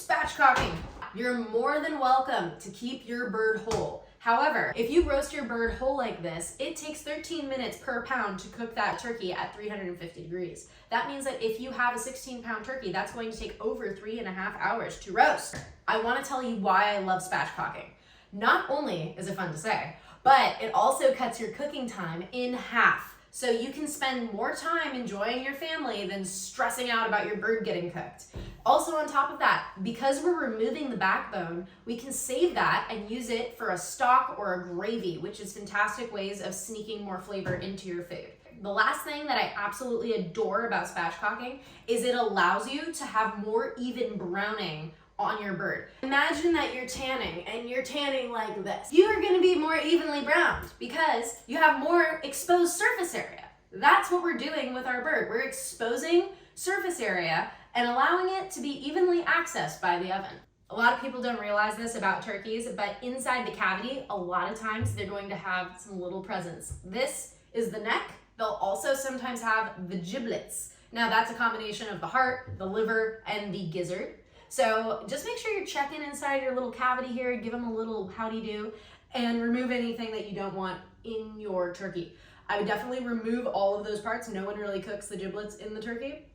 Spatchcocking. You're more than welcome to keep your bird whole. However, if you roast your bird whole like this, it takes 13 minutes per pound to cook that turkey at 350 degrees. That means that if you have a 16-pound turkey, that's going to take over 3.5 hours to roast. I want to tell you why I love spatchcocking. Not only is it fun to say, but it also cuts your cooking time in half. So you can spend more time enjoying your family than stressing out about your bird getting cooked. Also on top of that, because we're removing the backbone, we can save that and use it for a stock or a gravy, which is fantastic ways of sneaking more flavor into your food. The last thing that I absolutely adore about spatchcocking is it allows you to have more even browning on your bird. Imagine that you're tanning and you're tanning like this. You are going to be more evenly browned because you have more exposed surface area. That's what we're doing with our bird. We're exposing surface area and allowing it to be evenly accessed by the oven. A lot of people don't realize this about turkeys, but inside the cavity, a lot of times they're going to have some little presents. This is the neck. They'll also sometimes have the giblets. Now that's a combination of the heart, the liver, and the gizzard. So just make sure you're checking inside your little cavity here, give them a little howdy-do, and remove anything that you don't want in your turkey. I would definitely remove all of those parts. No one really cooks the giblets in the turkey.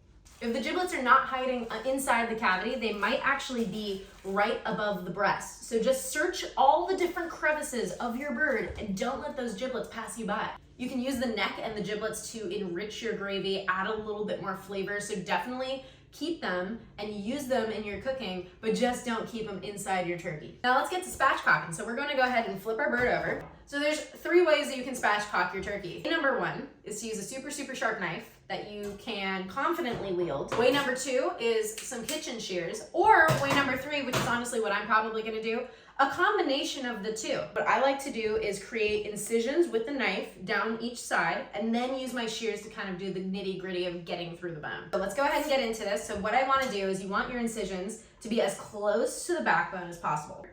If the giblets are not hiding inside the cavity, they might actually be right above the breast. So just search all the different crevices of your bird and don't let those giblets pass you by. You can use the neck and the giblets to enrich your gravy, add a little bit more flavor, so definitely keep them and use them in your cooking, but just don't keep them inside your turkey. Now let's get to spatchcocking. So we're going to go ahead and flip our bird over. So there's 3 ways that you can spatchcock your turkey. Way number 1 is to use a super sharp knife that you can confidently wield. Way number 2 is some kitchen shears, or way number 3, which is honestly what I'm probably going to do, a combination of the two. What I like to do is create incisions with the knife down each side and then use my shears to kind of do the nitty-gritty of getting through the bone. So let's go ahead and get into this. So what I want to do is you want your incisions to be as close to the backbone as possible.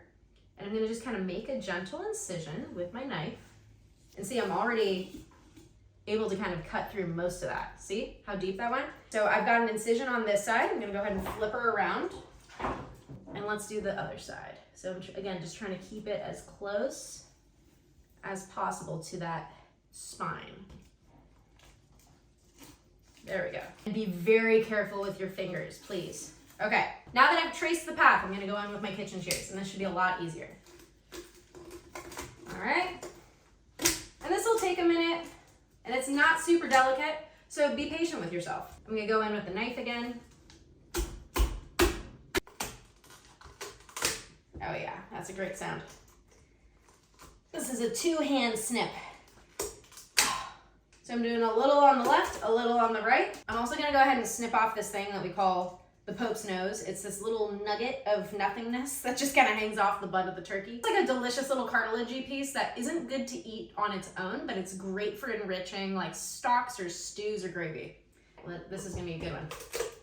And I'm going to just kind of make a gentle incision with my knife. And see, I'm already able to kind of cut through most of that. See how deep that went? So I've got an incision on this side. I'm going to go ahead and flip her around. And let's do the other side. So again, just trying to keep it as close as possible to that spine. There we go. And be very careful with your fingers, please. Okay, now that I've traced the path, I'm gonna go in with my kitchen shears, and this should be a lot easier. All right, and this will take a minute, and it's not super delicate, so be patient with yourself. I'm gonna go in with the knife again. Oh yeah, that's a great sound. This is a 2-hand snip. So I'm doing a little on the left, a little on the right. I'm also gonna go ahead and snip off this thing that we call the Pope's nose. It's this little nugget of nothingness that just kind of hangs off the butt of the turkey. It's like a delicious little cartilagey piece that isn't good to eat on its own, but it's great for enriching like stocks or stews or gravy. This is gonna be a good one.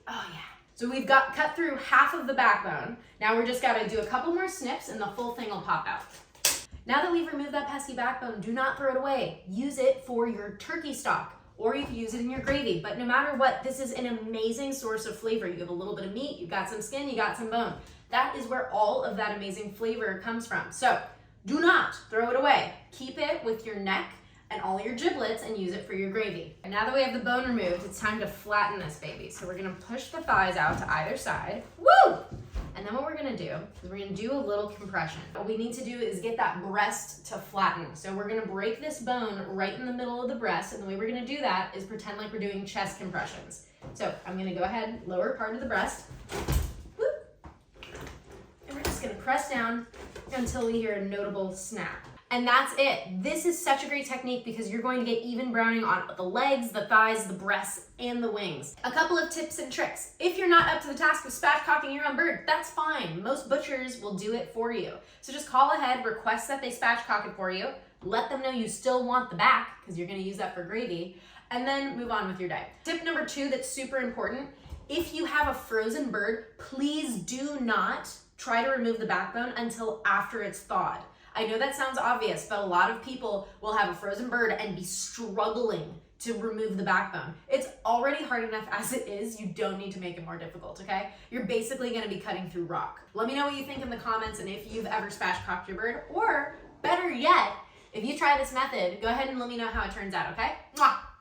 Oh yeah. So we've got cut through half of the backbone. Now we're just gotta do a couple more snips and the full thing will pop out. Now that we've removed that pesky backbone, do not throw it away. Use it for your turkey stock, or you can use it in your gravy. But no matter what, this is an amazing source of flavor. You have a little bit of meat, you've got some skin, you got some bone. That is where all of that amazing flavor comes from. So do not throw it away. Keep it with your neck and all your giblets and use it for your gravy. And now that we have the bone removed, it's time to flatten this baby. So we're gonna push the thighs out to either side. Woo! And then what we're gonna do is we're gonna do a little compression. What we need to do is get that breast to flatten. So we're gonna break this bone right in the middle of the breast, and the way we're gonna do that is pretend like we're doing chest compressions. So I'm gonna go ahead, lower part of the breast. Whoop. And we're just gonna press down until we hear a notable snap. And that's it. This is such a great technique because you're going to get even browning on the legs, the thighs, the breasts, and the wings. A couple of tips and tricks. If you're not up to the task of spatchcocking your own bird, that's fine. Most butchers will do it for you. So just call ahead, request that they spatchcock it for you, let them know you still want the back because you're gonna use that for gravy, and then move on with your day. Tip number 2 that's super important. If you have a frozen bird, please do not try to remove the backbone until after it's thawed. I know that sounds obvious, but a lot of people will have a frozen bird and be struggling to remove the backbone. It's already hard enough as it is. You don't need to make it more difficult, okay? You're basically gonna be cutting through rock. Let me know what you think in the comments and if you've ever spatchcocked your bird, or better yet, if you try this method, go ahead and let me know how it turns out, okay? Mwah!